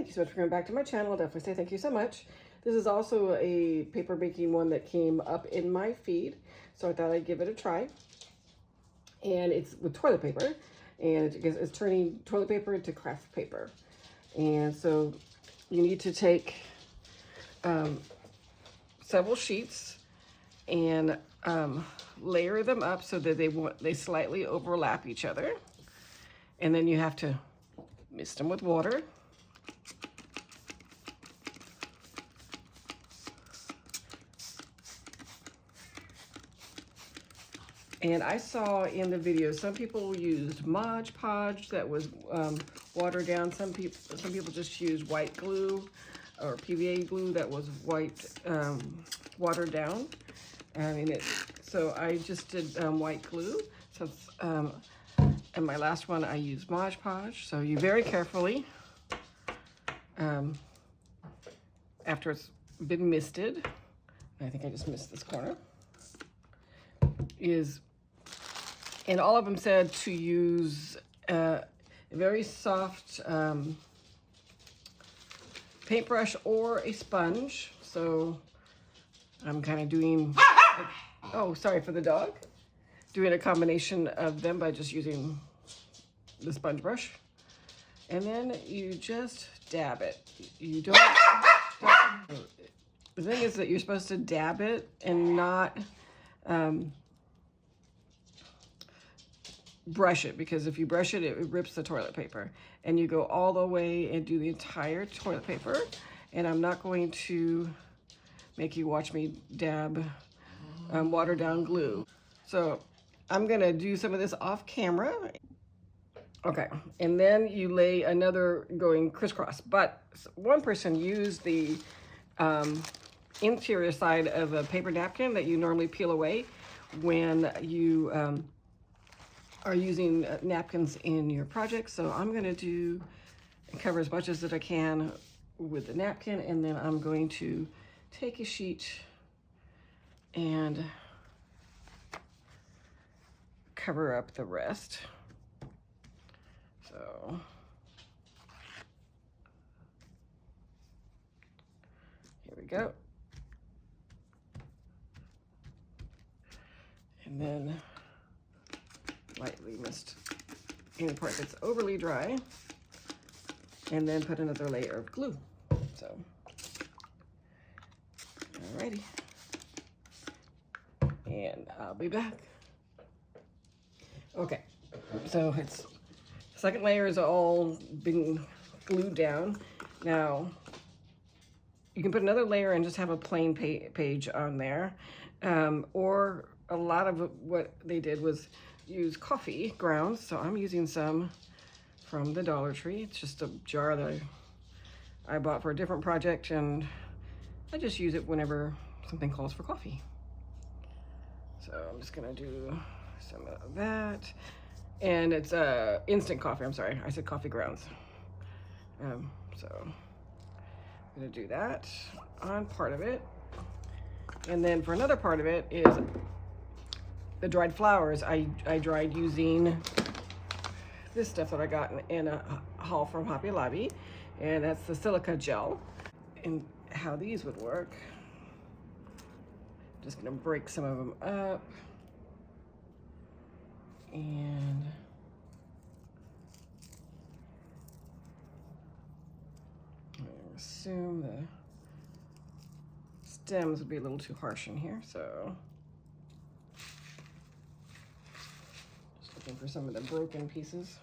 thank you so much for coming back to my channel. I'll definitely say thank you so much. This is also a paper making one that came up in my feed, so I thought I'd give it a try. And it's with toilet paper, and it's turning toilet paper into craft paper. And so you need to take several sheets and layer them up so that they slightly overlap each other. And then you have to mist them with water. And I saw in the video some people used Mod Podge that was watered down. Some people just used white glue or PVA glue that was watered down. So I just did white glue. So and my last one I used Mod Podge. So you very carefully, after it's been misted, I think I just missed this corner, and all of them said to use a very soft paintbrush or a sponge. So I'm kind of doing, oh, sorry for the dog, doing a combination of them by just using the sponge brush. And then you just dab it. You don't the thing is that you're supposed to dab it and not brush it, because if you brush it, it rips the toilet paper. And you go all the way and do the entire toilet paper. And I'm not going to make you watch me dab watered down glue. So I'm gonna do some of this off camera. Okay, and then you lay another going crisscross. But one person used the interior side of a paper napkin that you normally peel away when you are using napkins in your project. So I'm gonna cover as much as that I can with the napkin, and then I'm going to take a sheet and cover up the rest. So here we go. And then lightly mist any part that's overly dry, and then put another layer of glue. So, alrighty. And I'll be back. Okay, so the second layer is all been glued down. Now, you can put another layer and just have a plain page on there. Or a lot of what they did was use coffee grounds. So I'm using some from the Dollar Tree. It's just a jar that I bought for a different project, and I just use it whenever something calls for coffee. So I'm just gonna do some of that. And it's instant coffee, I'm sorry, I said coffee grounds. So I'm gonna do that on part of it. And then for another part of it is the dried flowers. I dried using this stuff that I got in a haul from Hobby Lobby, and that's the silica gel. And how these would work, just gonna break some of them up, and I assume the stems would be a little too harsh in here, so just looking for some of the broken pieces.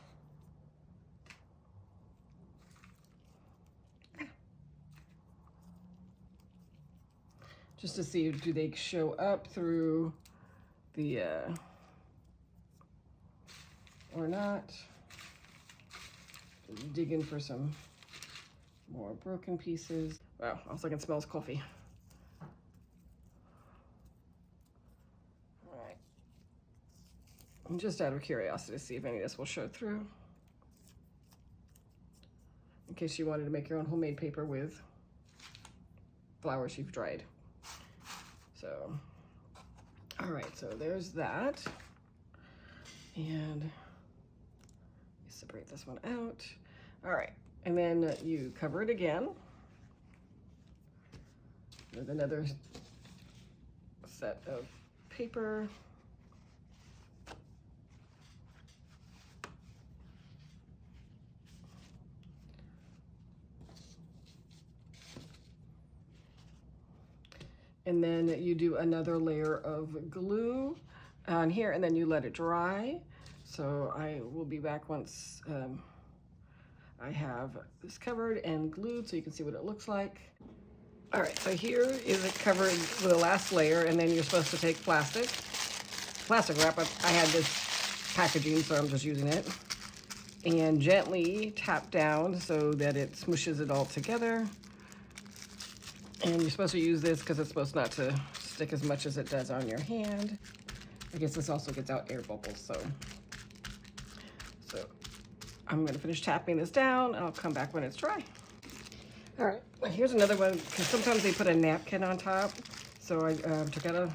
Just to see, do they show up through the, or not. Just digging for some more broken pieces. Wow, also I can smell coffee. All right. And just out of curiosity to see if any of this will show through. In case you wanted to make your own homemade paper with flowers you've dried. So, all right, so there's that. And separate this one out. All right, And then you cover it again with another set of paper. And then you do another layer of glue on here, and then you let it dry. So I will be back once I have this covered and glued so you can see what it looks like. All right, so here is it covered with the last layer, and then you're supposed to take plastic wrap. I had this packaging, so I'm just using it. And gently tap down so that it smooshes it all together. And you're supposed to use this because it's supposed not to stick as much as it does on your hand. I guess this also gets out air bubbles, so I'm gonna finish tapping this down, and I'll come back when it's dry. All right, here's another one, because sometimes they put a napkin on top. So I took out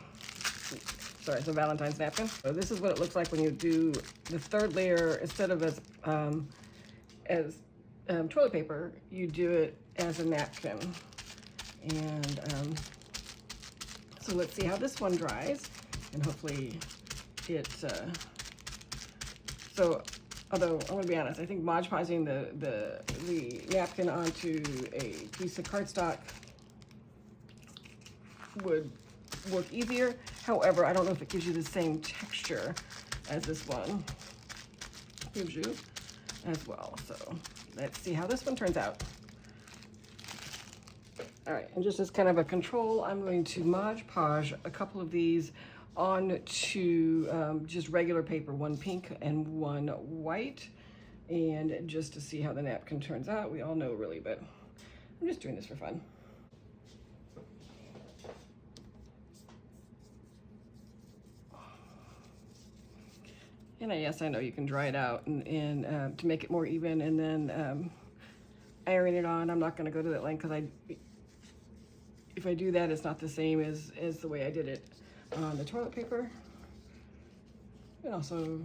it's a Valentine's napkin. So this is what it looks like when you do the third layer. Instead of as toilet paper, you do it as a napkin. And so let's see how this one dries, and hopefully it, although I'm gonna be honest, I think Mod Podging the napkin onto a piece of cardstock would work easier. However, I don't know if it gives you the same texture as this one gives you as well. So let's see how this one turns out. All right, and just as kind of a control, I'm going to Mod Podge a couple of these onto just regular paper, one pink and one white, and just to see how the napkin turns out. We all know really, but I'm just doing this for fun. And yes, I know you can dry it out and to make it more even, and then iron it on. I'm not going to go to that length because if I do that, it's not the same as the way I did it on the toilet paper. And also,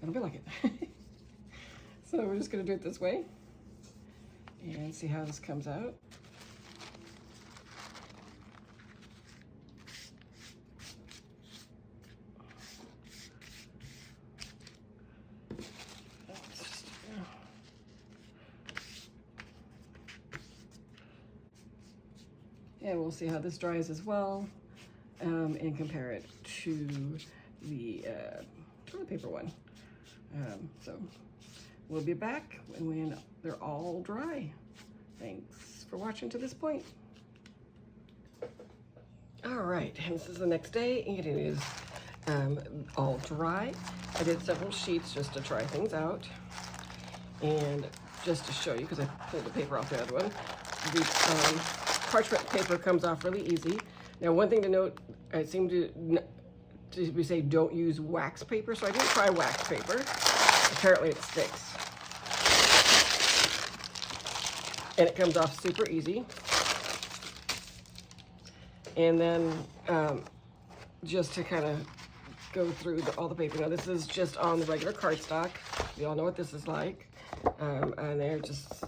I don't feel like it. So we're just going to do it this way and see how this comes out. And we'll see how this dries as well, and compare it to the toilet paper one. So we'll be back when they're all dry. Thanks for watching to this point. All right, and this is the next day, and it is all dry. I did several sheets just to try things out, and just to show you, because I pulled the paper off the other one, the parchment paper comes off really easy. Now, one thing to note, I seem to we say don't use wax paper, so I didn't try wax paper. Apparently it sticks. And it comes off super easy. And then just to kind of go through all the paper. Now, this is just on the regular cardstock. You all know what this is like. And there, just to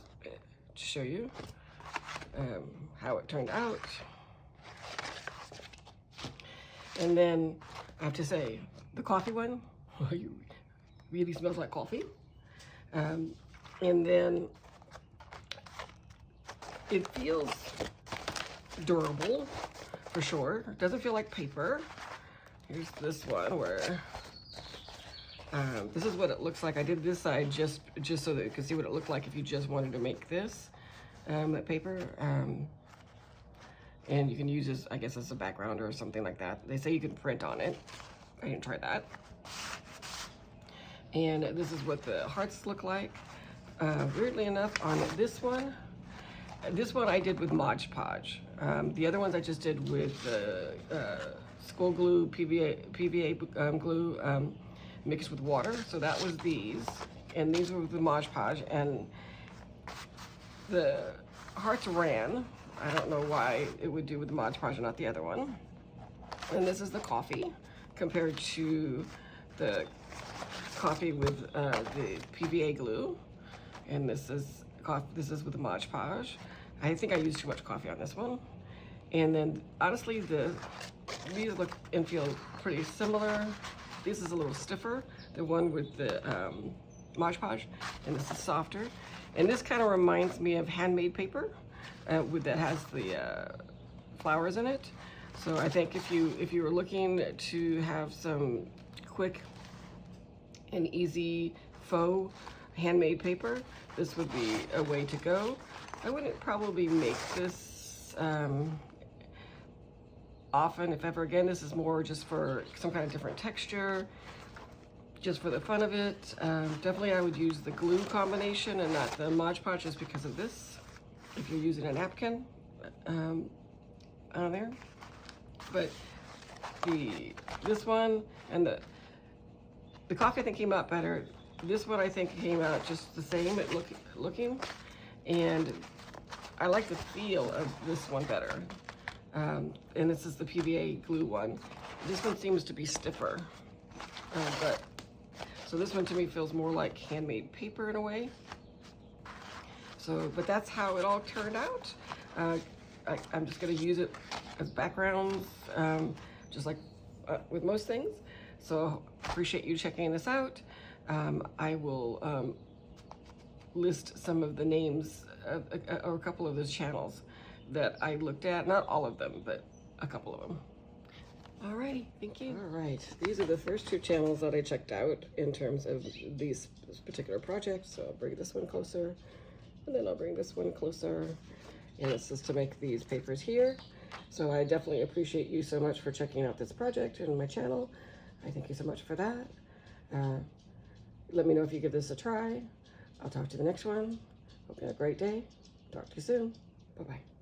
show you how it turned out. And then I have to say, the coffee one really smells like coffee. And then it feels durable for sure. It doesn't feel like paper. Here's this one where this is what it looks like. I did this side just so that you can see what it looked like if you just wanted to make this paper. And you can use this, I guess, as a background or something like that. They say you can print on it. I didn't try that. And this is what the hearts look like. Weirdly enough, on this one I did with Mod Podge. The other ones I just did with school glue, PVA glue mixed with water. So that was these, and these were with the Mod Podge, and the hearts ran. I don't know why it would do with the Mod Podge and not the other one. And this is the coffee compared to the coffee with the PVA glue. And this is coffee. This is with the Mod Podge. I think I used too much coffee on this one. And then honestly, these look and feel pretty similar. This is a little stiffer, the one with the Mod Podge, and this is softer. And this kind of reminds me of handmade paper that has the flowers in it. So I think if you were looking to have some quick and easy faux handmade paper, this would be a way to go. I wouldn't probably make this often, if ever again. This is more just for some kind of different texture, just for the fun of it. Definitely I would use the glue combination and not the Mod Podge just because of this, if you're using a napkin on there. But this one and the coffee I think came out better. This one I think came out just the same at looking, and I like the feel of this one better. And this is the PVA glue one. This one seems to be stiffer, so this one to me feels more like handmade paper in a way. So, but that's how it all turned out. I'm just gonna use it as backgrounds, just like with most things. So appreciate you checking this out. I will list some of the names or a couple of those channels that I looked at. Not all of them, but a couple of them. Alrighty, thank you. All right, these are the first two channels that I checked out in terms of these particular projects. So I'll bring this one closer, and then I'll bring this one closer. And this is to make these papers here. So I definitely appreciate you so much for checking out this project and my channel. I thank you so much for that. Let me know if you give this a try. I'll talk to you the next one. Hope you have a great day. Talk to you soon. Bye-bye.